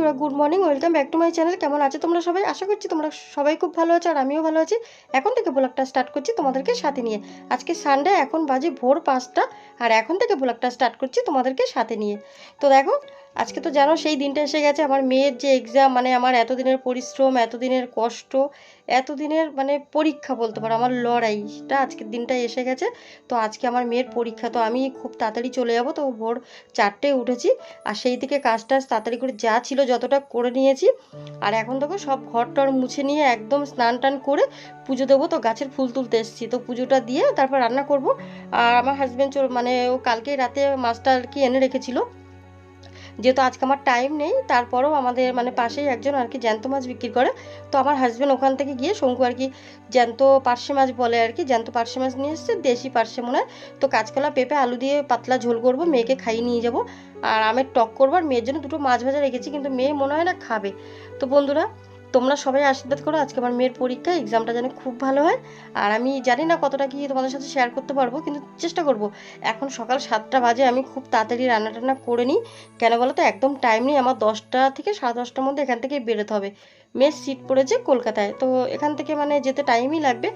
বন্ধুরা, good morning, welcome back to my channel. কেমন আছো তোমরা সবাই? আশা করছি তোমরা সবাই খুব ভালো আছো, আর আমিও ভালো আছি। এখন থেকে ব্লগটা স্টার্ট করছি তোমাদেরকে সাথে নিয়ে। আজকে সানডে, এখন বাজে ভোর 5টা, আর এখন থেকে ব্লগটা স্টার্ট করছি তোমাদেরকে সাথে নিয়ে। তো দেখো, আজকে তো জানো সেই দিনটা এসে গেছে, আমার মেয়ের যে এক্সাম, মানে আমার এতদিনের পরিশ্রম, এতদিনের কষ্ট, এতদিনের মানে পরীক্ষা বলতে পারো, আমার লড়াইটা আজকের দিনটা এসে গেছে। তো আজকে আমার মেয়ের পরীক্ষা, তো আমি খুব তাড়াতাড়ি চলে যাবো। তো ভোর 4টায় উঠেছি, আর সেই থেকে কাজ টাজ তাড়াতাড়ি করে যা ছিল যতটা করে নিয়েছি। আর এখন দেখো সব ঘর টর মুছে নিয়ে একদম স্নান টান করে পুজো দেবো। তো গাছের ফুল তুলতে এসেছি, তো পুজোটা দিয়ে তারপর রান্না করব। আর আমার হাজব্যান্ড মানে ও কালকেই রাতে মাছটা আর কি এনে রেখেছিল, যেহেতু আজকে আমার টাইম নেই। তারপরেও আমাদের মানে পাশেই একজন আর কি জ্যান্ত মাছ বিক্রি করে, তো আমার হাজব্যান্ড ওখান থেকে গিয়ে শঙ্কু আর কি জ্যান্ত পার্শে মাছ বলে আর কি, জ্যান্ত পার্শে মাছ নিয়ে এসেছে, দেশি পার্শে মনে হয়। তো কাঁচকলা পেঁপে আলু দিয়ে পাতলা ঝোল করব, মেয়েকে খাইয়ে নিয়ে যাব। আর আমের টক করবো, আর মেয়ের জন্য দুটো মাছ ভাজা রেখেছি, কিন্তু মেয়ে মনে হয় না খাবে। তো বন্ধুরা, তোমরা সবাই আশীর্বাদ করো আজকে আমার মেয়ের পরীক্ষা, এক্সামটা যেন খুব ভালো হয়। আর আমি জানি না কতটা কি তোমাদের সাথে শেয়ার করতে পারবো, কিন্তু চেষ্টা করব। এখন সকাল 7টা বাজে, আমি খুব তাড়াতাড়ি রান্না টান্না করে নিই। কেন বলো তো, একদম টাইম নেই আমার, 10টা থেকে 10:30টার মধ্যে এখান থেকে বেরোতে হবে। মেয়ের সিট পড়েছে কলকাতায়, তো এখান থেকে মানে যেতে টাইমই লাগবে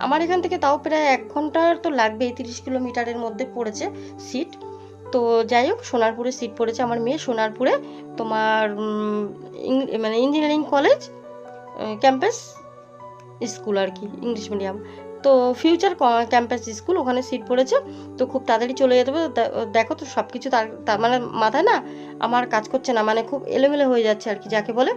আমার। এখান থেকে তাও প্রায় 1 ঘন্টার তো লাগবেই, 30 কিলোমিটারের মধ্যে পড়েছে সিট। তো যাই হোক, সোনারপুরে সিট পড়েছে আমার মেয়ে, সোনারপুরে তোমার মানে ইঞ্জিনিয়ারিং কলেজ ক্যাম্পাস স্কুল আর কি, ইংলিশ মিডিয়াম। তো ফিউচার ক্যাম্পাস স্কুল, ওখানে সিট পড়েছে। তো খুব তাড়াতাড়ি চলে যেতে হবে। দেখো তো সব কিছু তার মানে মাথায় না আমার কাজ করছে না, মানে খুব এলোমেলো হয়ে যাচ্ছে আর কি যাকে বলে।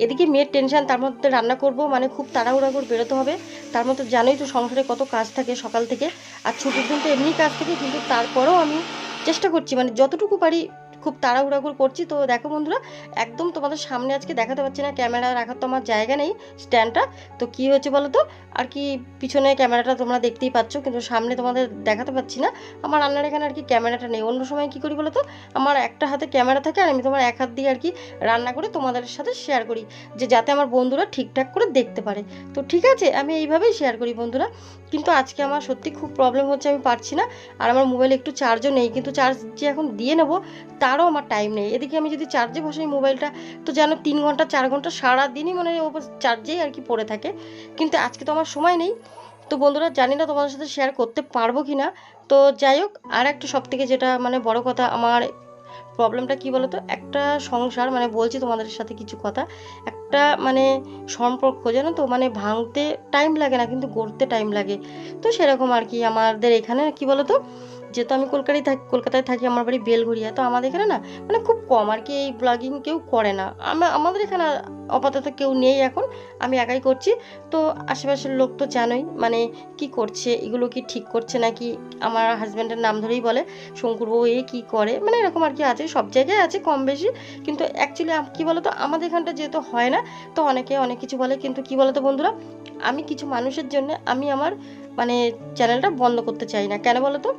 এদিকে মেয়ের টেনশন, তার মধ্যে রান্না করব, মানে খুব তাড়াহুড়া করে বেরোতে হবে। তার মধ্যে জানোই তো সংসারে কত কাজ থাকে সকাল থেকে, আর ছুটির দিন তো এমনি কাজ থাকে, কিন্তু তারপরেও আমি চেষ্টা করছি মানে যতটুকু পারি, খুব তাড়াহুড়া করে করছি। তো দেখো বন্ধুরা, একদম তোমাদের সামনে আজকে দেখাতে পারছি না, ক্যামেরা রাখার তো আমার জায়গা নেই, স্ট্যান্ডটা। তো কী হয়েছে বলো তো, আর কি পিছনে ক্যামেরাটা তোমরা দেখতেই পাচ্ছ, কিন্তু সামনে তোমাদের দেখাতে পাচ্ছি না। আমার রান্নার এখানে আর কি ক্যামেরাটা নেই। অন্য সময় কী করি বলো তো, আমার একটা হাতে ক্যামেরা থাকে, আর আমি তোমার এক হাত দিয়ে আর কি রান্না করে তোমাদের সাথে শেয়ার করি, যে যাতে আমার বন্ধুরা ঠিকঠাক করে দেখতে পারে। তো ঠিক আছে, আমি এইভাবেই শেয়ার করি বন্ধুরা। কিন্তু আজকে আমার সত্যি খুব প্রবলেম হচ্ছে, আমি পারছি না। আর আমার মোবাইলে একটু চার্জও নেই, কিন্তু চার্জ যে এখন দিয়ে নেবো তারও আমার টাইম নেই। এদিকে আমি যদি চার্জে বসাই মোবাইলটা, তো যেন 3 ঘন্টা 4 ঘন্টা সারাদিনই মানে ও চার্জেই আর কি পড়ে থাকে। কিন্তু আজকে তো আমার সময় নেই। তো বন্ধুরা, জানি না তোমাদের সাথে শেয়ার করতে পারবো কি না। তো যাই হোক, আর একটা সব থেকে যেটা মানে বড় কথা, আমার প্রবলেমটা কী বলো তো, একটা সংসার মানে বলছি তোমাদের সাথে কিছু কথা, একটা মানে সম্পর্ক জানো তো, মানে ভাঙতে টাইম লাগে না, কিন্তু গড়তে টাইম লাগে। তো সেরকম আর কি আমাদের এখানে কী বলো তো, যেহেতু আমি কলকাতায় থাকি, আমার বাড়ি বেলঘরিয়া। তো আমাদের এখানে না মানে খুব কম আর কি এই ব্লগিং কেউ করে না। আমাদের এখানে আপাতত কেউ নেই এখন, আমি একাই করছি। তো আশেপাশের লোক তো জানোই মানে কি করছে, এগুলো কি ঠিক করছে নাকি, আমার হাজব্যান্ডের নাম ধরেই বলে শঙ্কুরবাবু এ কী করে, মানে এরকম আর কি আছে, সব জায়গায় আছে কম বেশি। কিন্তু অ্যাকচুয়ালি কী বলো তো, আমাদের এখানটা যেহেতু হয় না, তো অনেকে অনেক কিছু বলে। কিন্তু কী বলো তো বন্ধুরা, আমি কিছু মানুষের জন্য আমি আমার মানে চ্যানেলটা বন্ধ করতে চাই না। কেন বলো তো,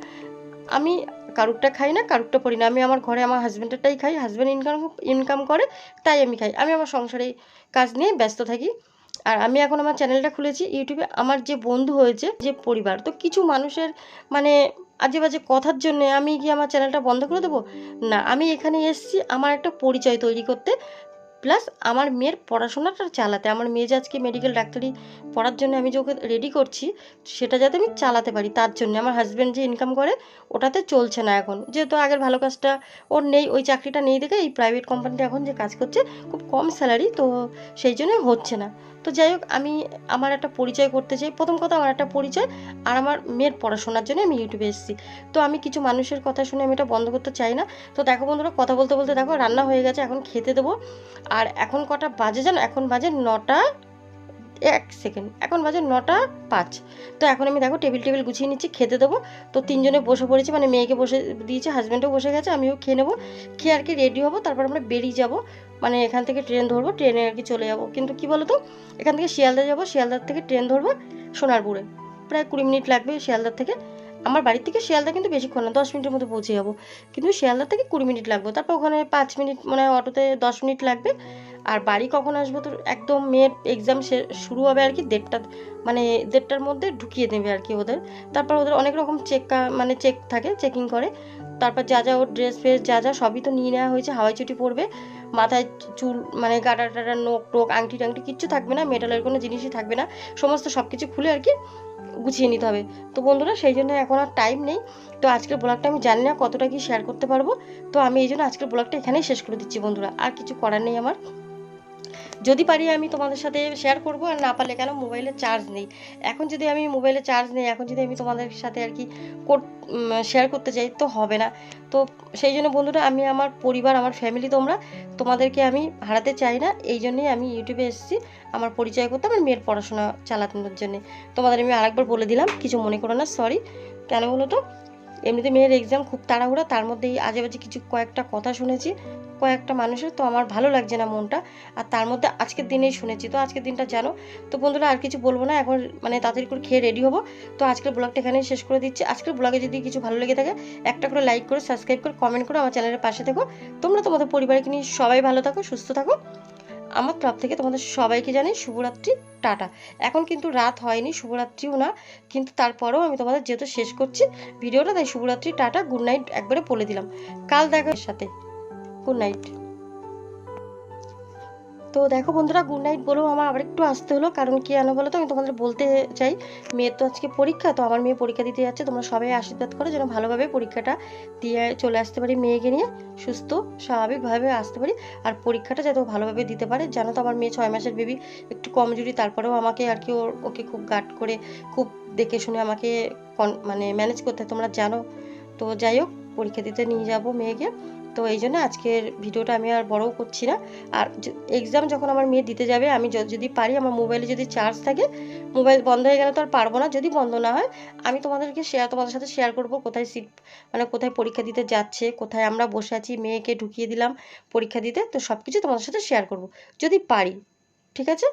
আমি কারুরটা খাই না, কারুরটা পড়ি না, আমি আমার ঘরে আমার হাজব্যান্ডেরটাই খাই। হাজব্যান্ড ইনকাম করে, তাই আমি খাই। আমি আমার সংসারে কাজ নিয়ে ব্যস্ত থাকি। আর আমি এখন আমার চ্যানেলটা খুলেছি ইউটিউবে, আমার যে বন্ধু হয়েছে, যে পরিবার, তো কিছু মানুষের মানে আজে বাজে কথার জন্য আমি কি আমার চ্যানেলটা বন্ধ করে দেবো? না, আমি এখানে এসেছি আমার একটা পরিচয় তৈরি করতে, প্লাস আমার মেয়ের পড়াশোনাটা চালাতে। আমার মেয়ে যে আজকে মেডিকেল ডাক্তারি পড়ার জন্য আমি যে ওকে রেডি করছি, সেটা যাতে আমি চালাতে পারি, তার জন্য। আমার হাজব্যান্ড যে ইনকাম করে ওটাতে চলছে না এখন, যেহেতু আগের ভালো কাজটা ওর নেই, ওই চাকরিটা নেই দেখে এই প্রাইভেট কোম্পানিতে এখন যে কাজ করছে খুব কম স্যালারি, তো সেই জন্যই হচ্ছে না। তো যাই হোক, আমি আমার একটা পরিচয় করতে চাই। প্রথম কথা, আমার একটা পরিচয়, আর আমার মেয়ের পড়াশোনার জন্য আমি ইউটিউবে এসেছি। তো আমি কিছু মানুষের কথা শুনে আমি এটা বন্ধ করতে চাই না। তো দেখো বন্ধুরা, কথা বলতে বলতে দেখো রান্না হয়ে গেছে, এখন খেতে দেবো। আর এখন কটা বাজে জানো, এখন বাজে 9টা 1 সেকেন্ড, এখন বাজে 9টা 5। তো এখন আমি দেখো টেবিল গুছিয়ে নিচ্ছি, খেতে দেবো। তো তিনজনে বসে পড়েছি, মানে মেয়েকে বসে দিয়েছে, হাজব্যান্ডও বসে গেছে, আমিও খেয়ে নেবো। খেয়ে আর কি রেডি হবো, তারপর আমরা বেরিয়ে যাব। মানে এখান থেকে ট্রেন ধরবো, ট্রেনে আর কি চলে যাবো। কিন্তু কি বলো তো, এখান থেকে শিয়ালদা যাবো, শিয়ালদার থেকে ট্রেন ধরবো সোনারপুরে, প্রায় 20 মিনিট লাগবে শিয়ালদার থেকে। আমার বাড়ির থেকে শিয়ালদা কিন্তু বেশিক্ষণ না, 10 মিনিটের মধ্যে পৌঁছে যাবো। কিন্তু শিয়ালদা থেকে 20 মিনিট লাগবে, তারপর ওখানে 5 মিনিট মানে অটোতে 10 মিনিট লাগবে। আর বাড়ি কখন আসবো, তো একদম মেয়ের এক্সাম শুরু হবে আর কি 1:30, মানে 1:30টার মধ্যে ঢুকিয়ে দেবে আর কি ওদের। তারপর ওদের অনেক রকম চেক থাকে, চেকিং করে। তারপর যা যা ওর ড্রেস ফ্রেস যা যা সবই তো নিয়ে নেওয়া হয়েছে। হাওয়াই চটি পরবে, মাথায় চুল মানে গাডা টাডা, নোক টোক, আংটি টাংটি কিচ্ছু থাকবে না, মেটালের কোনো জিনিসই থাকবে না, সমস্ত সব কিছু খুলে আর কি গুছিয়ে নিতে হবে। তো বন্ধুরা সেই জন্য এখন আর টাইম নেই। তো আজকের ব্লগটা আমি জানি না কতটা কি শেয়ার করতে পারবো, তো আমি এই জন্য আজকের ব্লগটা এখানেই শেষ করে দিচ্ছি বন্ধুরা। আর কিছু করার নেই আমার, যদি পারি আমি তোমাদের সাথে শেয়ার করব, আর না পারলে কেন, মোবাইলে চার্জ নেই এখন। যদি আমি মোবাইলে চার্জ নেই এখন, যদি আমি তোমাদের সাথে আর কি শেয়ার করতে চাই তো হবে না। তো সেই জন্য বন্ধুরা আমি আমার পরিবার, আমার ফ্যামিলি, তোমাদেরকে আমি হারাতে চাই না। এই জন্যই আমি ইউটিউবে এসেছি আমার পরিচয় করতে, আমার মেয়ের পড়াশোনা চালানোর জন্যে। তোমাদের আমি আরেকবার বলে দিলাম, কিছু মনে করো না, সরি। কেন বলো তো, এমনিতে মেয়ের এক্সাম, খুব তাড়াহুড়া, তার মধ্যেই আজে বাজে কিছু কয়েকটা কথা শুনেছি কয়েকটা মানুষের, তো আমার ভালো লাগছে না মনটা। আর তার মধ্যে আজকের দিনেই শুনেছি, তো আজকের দিনটা জানো। তো বন্ধুরা আর কিছু বলবো না এখন, মানে তাড়াতাড়ি করে খেয়ে রেডি হবো। তো আজকের ব্লগটা এখানেই শেষ করে দিচ্ছি। আজকের ব্লগে যদি কিছু ভালো লেগে থাকে একটা করে লাইক করে, সাবস্ক্রাইব করে, কমেন্ট করে আমার চ্যানেলের পাশে থেকো। তোমরা তোমাদের পরিবারকে নিয়ে সবাই ভালো থাকো, সুস্থ থাকো। আমার তরফ থেকে তোমাদের সবাইকে জানাই শুভরাত্রি, টাটা। এখন কিন্তু রাত হয়নি, শুভরাত্রিও না, কিন্তু তারপরেও আমি তোমাদের যেহেতু শেষ করছি ভিডিওটা, তাই শুভরাত্রি, টাটা, গুড নাইট একবারে বলে দিলাম। কাল দেখা সাথে, গুড নাইট। তো দেখো বন্ধুরা, গুড নাইট বলেও আমার আবার একটু আসতে হলো, কারণ কি জানো বলো তো, আমি তোমাদের বলতে চাই, মেয়ের তো আজকে পরীক্ষা, তো আমার মেয়ে পরীক্ষা দিতে যাচ্ছে। তোমরা সবাই আশীর্বাদ করো যেন ভালোভাবে পরীক্ষাটা দিয়ে চলে আসতে পারি, মেয়েকে নিয়ে সুস্থ স্বাভাবিকভাবে আসতে পারি, আর পরীক্ষাটা যাতে ও ভালোভাবে দিতে পারে। জানো তো আমার মেয়ে 6 মাসের বেবি, একটু কমজোরি, তারপরেও আমাকে আর কি ওকে খুব গার্ড করে, খুব দেখে শুনে আমাকে মানে ম্যানেজ করতে হয়, তোমরা জানো। তো যাই হোক, পরীক্ষা দিতে নিয়ে যাব মেয়েকে। তো এই জন্য আজকের ভিডিওটা আমি আর বড়ও করছি না। আর এক্সাম যখন আমার মেয়ে দিতে যাবে, আমি যদি পারি, আমার মোবাইলে যদি চার্জ থাকে, মোবাইল বন্ধ হয়ে গেলে তো আর পারবো না, যদি বন্ধ না হয় আমি তোমাদের সাথে শেয়ার করব কোথায় সিট, মানে কোথায় পরীক্ষা দিতে যাচ্ছে, কোথায় আমরা বসে আছি, মেয়েকে ঢুকিয়ে দিলাম পরীক্ষা দিতে, তো সব কিছু তোমাদের সাথে শেয়ার করব যদি পারি। ঠিক আছে।